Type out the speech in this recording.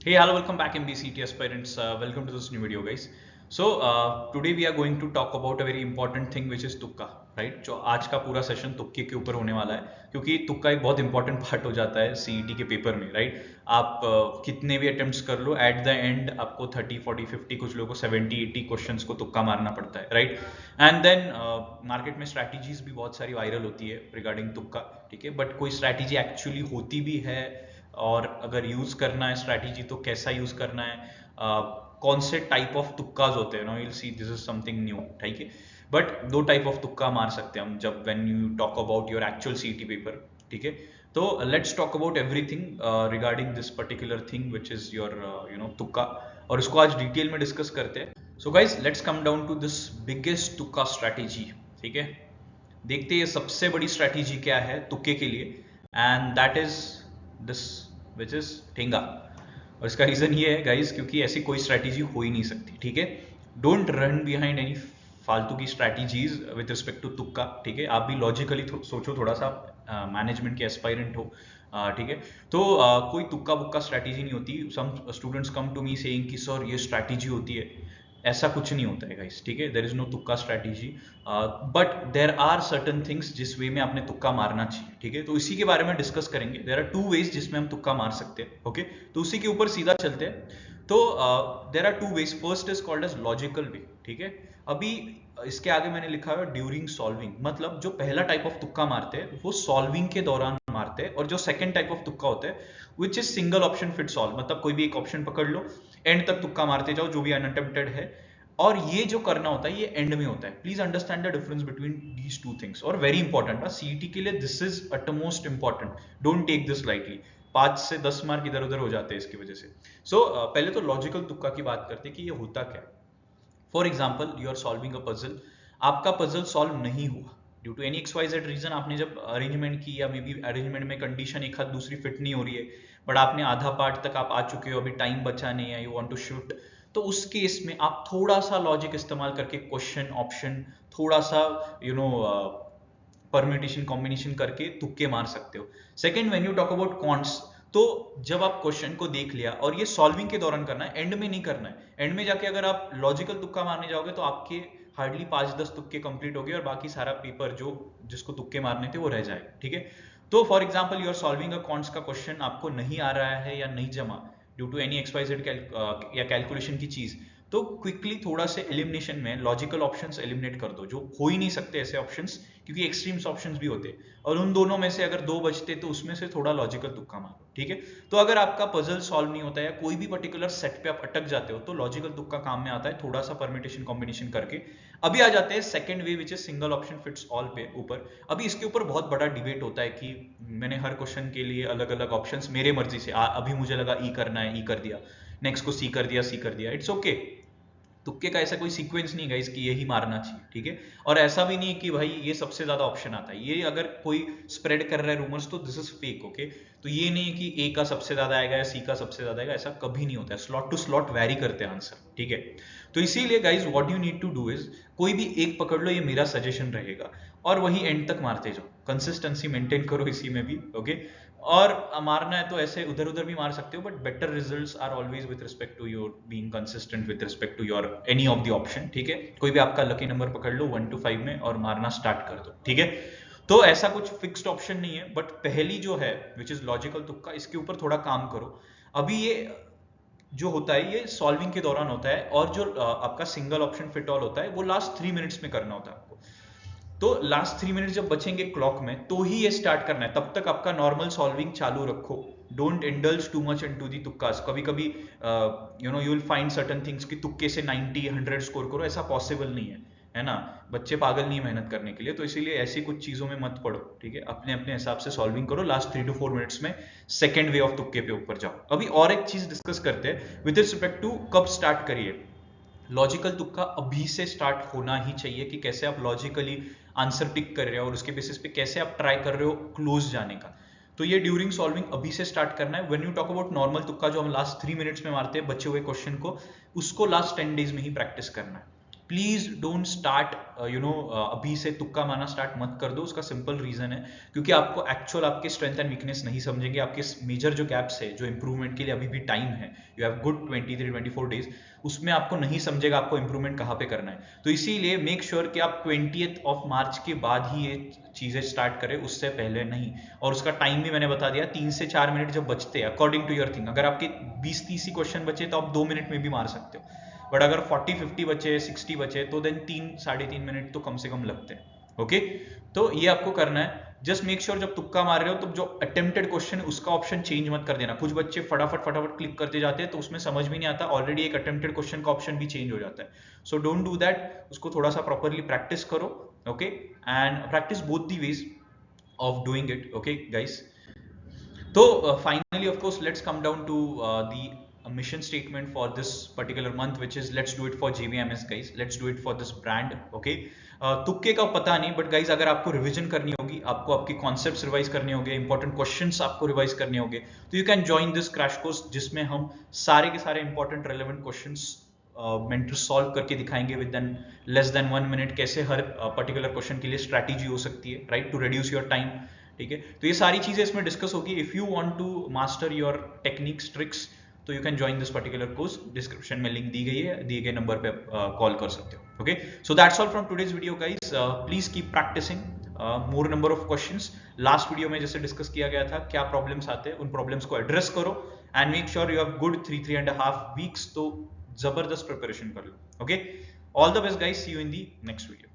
Hey, hello, welcome back MBCT aspirants. Welcome to this new video, guys. So today we are going to talk about a very important thing which is तुक्का, right? जो आज का पूरा session तुक्के के ऊपर होने वाला है क्योंकि तुक्का एक बहुत इंपॉर्टेंट पार्ट हो जाता है सीईटी के पेपर में, राइट? आप कितने भी अटेम्प्ट्स कर लो, एट द एंड आपको 30, 40, 50, कुछ लोगों को 70, 80 क्वेश्चंस को तुक्का मारना पड़ता है, राइट? एंड देन मार्केट में स्ट्रैटेजीज भी बहुत सारी वायरल होती है रिगार्डिंग तुक्का, ठीक है? बट कोई स्ट्रैटेजी एक्चुअली होती भी है, और अगर यूज करना है स्ट्रैटेजी तो कैसा यूज करना है, कौन से टाइप ऑफ तुक्काज होते हैं, no you will see this is something new, ठीक है? बट दो टाइप ऑफ तुक्का मार सकते हैं हम जब when you talk about your actual CET paper, ठीक है? तो let's talk about everything regarding this particular thing which is your तुक्का, और इसको आज डिटेल में डिस्कस करते हैं. So guys let's come down to this biggest तुक्का स्ट्रैटेजी, ठीक है? देखते हैं सबसे बड़ी स्ट्रैटेजी क्या है तुक्के के लिए, and that is this which is ठेंगा. और इसका रीजन ये है गाइज क्योंकि ऐसी कोई स्ट्रैटेजी हो ही नहीं सकती, ठीक है? डोंट रन बिहाइंड एनी फालतू की स्ट्रैटेजीज विद रिस्पेक्ट टू तुक्का, ठीक है? आप भी लॉजिकली सोचो थोड़ा सा, मैनेजमेंट के एस्पायरेंट हो, ठीक है? तो कोई तुक्का बुक्का स्ट्रैटेजी नहीं होती. Some students come to me saying कि सर ये स्ट्रैटेजी होती है. ऐसा कुछ नहीं होता है गाइस, ठीक है? देयर इज नो तुक्का strategy, but there are certain things जिस वे में आपने तुक्का मारना चाहिए, ठीक है? तो इसी के बारे में डिस्कस करेंगे. देयर आर टू वेज जिसमें हम तुक्का मार सकते हैं, ओके? तो उसी के ऊपर सीधा चलते हैं. तो there are two ways. First is called as logical way, ठीक है? अभी इसके आगे मैंने लिखा है ड्यूरिंग सॉल्विंग, मतलब जो पहला टाइप ऑफ तुक्का मारते हैं वो सॉल्विंग के दौरान मारते हैं, और जो सेकंड टाइप ऑफ तुक्का होता है which is single option fits all, मतलब कोई भी एक ऑप्शन पकड़ लो, एंड तक तुक्का मारते जाओ जो भी अनअटेम्प्टेड है, और ये जो करना होता है ये एंड में होता है. Please understand the difference between these two things, और वेरी इंपॉर्टेंट सीईटी के लिए this is utmost important. Don't take this lightly. 5 से 10 मार्क इधर उधर हो जाते हैं इसकी वजह से. सो पहले तो लॉजिकल तुक्का की बात करते हैं कि ये होता क्या है. For example you are solving a puzzle, आपका पजल सॉल्व नहीं हुआ due to any XYZ reason. आपने जब अरेंजमेंट की या मे बी अरेंजमेंट में कंडीशन एक हाथ दूसरी फिट नहीं हो रही है, बट आपने आधा पार्ट तक आप आ चुके हो, अभी टाइम बचा नहीं है, यू वांट टू शिफ्ट, तो उस केस में आप थोड़ा सा लॉजिक इस्तेमाल करके क्वेश्चन ऑप्शन थोड़ा सा परम्यूटेशन कॉम्बिनेशन करके तुक्के मार सकते हो. Second, when you talk about counts, तो जब आप क्वेश्चन को देख लिया, और ये सॉल्विंग के दौरान करना है, एंड में नहीं करना है. एंड में जाके अगर आप लॉजिकल तुक्का मारने जाओगे तो आपके हार्डली 5-10 तुक्के कंप्लीट हो गए और बाकी सारा पेपर जो जिसको तुक्के मारने थे वो रह जाएगा, ठीक है? तो for example you are solving a कॉन्ट्स का क्वेश्चन, आपको नहीं आ रहा है या नहीं जमा ड्यू टू एनी XYZ या कैलकुलेशन की चीज, तो क्विकली थोड़ा से एलिमिनेशन में लॉजिकल ऑप्शंस एलिमिनेट कर दो, जो हो ही नहीं सकते ऐसे ऑप्शंस, क्योंकि एक्सट्रीम्स ऑप्शंस भी होते हैं, और उन दोनों में से अगर 2 बचते तो उसमें से थोड़ा लॉजिकल तुक्का मारो, ठीक है? तो अगर आपका पजल सॉल्व नहीं होता है या कोई भी पर्टिकुलर सेट पे आप अटक जाते हो तो लॉजिकल तुक्का काम में आता है, थोड़ा सा परम्यूटेशन कॉम्बिनेशन करके. अभी आ जाते हैं second way which is single option fits all पे ऊपर. अभी इसके ऊपर बहुत बड़ा डिबेट होता है कि मैंने हर क्वेश्चन के लिए अलग अलग ऑप्शंस मेरे मर्जी से, अभी मुझे लगा ई करना है, ई कर दिया, नेक्स्ट को सी कर दिया, सी कर दिया. It's okay. तुक्के का ऐसा कोई सीक्वेंस नहीं है इसकी यही मारना चाहिए, ठीक है? और ऐसा भी नहीं है कि भाई ये सबसे ज्यादा ऑप्शन आता है, ये अगर कोई स्प्रेड कर रहा है रूमर्स तो दिस इज फेक, ओके? तो ये नहीं है कि ए का सबसे ज्यादा आएगा या सी का सबसे ज्यादा आएगा, ऐसा कभी नहीं होता है. स्लॉट टू स्लॉट वैरी करते हैं आंसर, ठीक है? तो इसीलिए guys what you need to do is कोई भी एक पकड़ लो, ये मेरा सजेशन रहेगा, और वही एंड तक मारते जाओ. कंसिस्टेंसी मेंटेन करो इसी में भी, ओके? और मारना है तो ऐसे उधर उधर भी मार सकते हो, but better results are always with respect to your being consistent with respect to your any of the option, ठीक है? कोई भी आपका लकी नंबर पकड़ लो 1 to 5 में और मारना स्टार्ट कर दो, ठीक है? तो ऐसा कुछ फिक्स्ड ऑप्शन नहीं है, बट पहली जो है विच इज लॉजिकल तुक्का, इसके ऊपर थोड़ा काम करो. अभी ये जो होता है ये सॉल्विंग के दौरान होता है, और जो आपका सिंगल ऑप्शन फिट ऑल होता है वो लास्ट 3 मिनट्स में करना होता है आपको. तो लास्ट 3 मिनट जब बचेंगे क्लॉक में तो ही ये स्टार्ट करना है, तब तक आपका नॉर्मल सॉल्विंग चालू रखो. Don't indulge too much into the तुक्कास. कभी कभी you will find certain things कि तुक्के से 90 100 स्कोर करो, ऐसा पॉसिबल नहीं है ना? बच्चे पागल नहीं मेहनत करने के लिए, तो इसीलिए ऐसी कुछ चीजों में मत पड़ो, ठीक है? अपने अपने हिसाब से सॉल्विंग करो. लास्ट 3 to 4 मिनट्स में सेकेंड वे ऑफ तुक्के पे ऊपर जाओ. अभी और एक चीज डिस्कस करते हैं विद रिस्पेक्ट टू कब स्टार्ट करिए. लॉजिकल तुक्का अभी से स्टार्ट होना ही चाहिए कि कैसे आप लॉजिकली आंसर पिक कर रहे हो और उसके बेसिस पे कैसे आप ट्राई कर रहे हो क्लोज जाने का. तो ये ड्यूरिंग सॉल्विंग अभी से स्टार्ट करना है. When you talk about normal तुक्का जो हम लास्ट 3 मिनट्स में मारते हैं बचे हुए क्वेश्चन को, उसको लास्ट 10 डेज में ही प्रैक्टिस करना है. प्लीज डोंट स्टार्ट अभी से तुक्का मारना स्टार्ट मत कर दो। उसका सिंपल रीजन है क्योंकि आपको एक्चुअल आपके स्ट्रेंथ एंड वीकनेस नहीं समझेंगे, आपके मेजर जो गैप्स है, जो इंप्रूवमेंट के लिए अभी भी टाइम है, यू हैव गुड 23-24 डेज, उसमें आपको नहीं समझेगा आपको इंप्रूवमेंट कहाँ पे करना है। तो इसीलिए मेक श्योर कि आप 20th ऑफ मार्च के बाद ही ये चीजें स्टार्ट करें, उससे पहले नहीं। और उसका टाइम भी मैंने बता दिया, 3 से 4 मिनट जब बचते हैं अकॉर्डिंग टू योर थिंग। अगर आपके 20-30 ही क्वेश्चन बचे तो आप 2 मिनट में भी मार सकते हो, बट अगर 40-50 बचे, 60 बचे, तो देन 3-3.5 मिनट तो कम से कम लगते हैं। ओके, तो ये आपको करना है। जस्ट मेक श्योर जब तुक्का मार रहे हो तो जो अटेम्प्टेड क्वेश्चन है उसका ऑप्शन चेंज मत कर देना। कुछ बच्चे फटाफट क्लिक करते जाते हैं तो उसमें समझ भी नहीं आता, ऑलरेडी एक अटेम्प्टेड क्वेश्चन का ऑप्शन भी चेंज हो जाता है। सो डोंट डू दैट, उसको थोड़ा सा प्रॉपरली प्रैक्टिस करो। Okay, and practice both the ways of doing it. Okay guys, तो finally of course let's come down to the mission statement for this particular month, which is let's do it for JVMS guys, let's do it for this brand. okay, तुक्के का पता नहीं, but guys अगर आपको revision करनी होगी, आपको आपके कॉन्सेप्ट्स रिवाइज करने होंगे, इंपॉर्टेंट क्वेश्चंस आपको रिवाइज करने होंगे, तो you can join this crash course, जिसमें हम सारे के सारे important relevant questions mentor solve करके दिखाएंगे with than less than 1 minute, कैसे हर पर्टिकुलर क्वेश्चन के लिए स्ट्रैटेजी हो सकती है, right, to reduce your time. ठीक है, तो ये सारी चीजें इसमें डिस्कस होगी। If you want to master your techniques, tricks, तो you can join this particular course. Description में लिंक दी गई है, दिए गए नंबर पे कॉल कर सकते हो। Okay, so that's all from today's video guys. Please keep practicing more number of questions. Last video में जैसे डिस्कस किया गया था, क्या प्रॉब्लम्स आते हैं, उन प्रॉब्लम्स को एड्रेस करो and make sure you have good 3.5 weeks, तो जबरदस्त प्रिपरेशन कर लो। Okay, all the best guys, see you in the next video.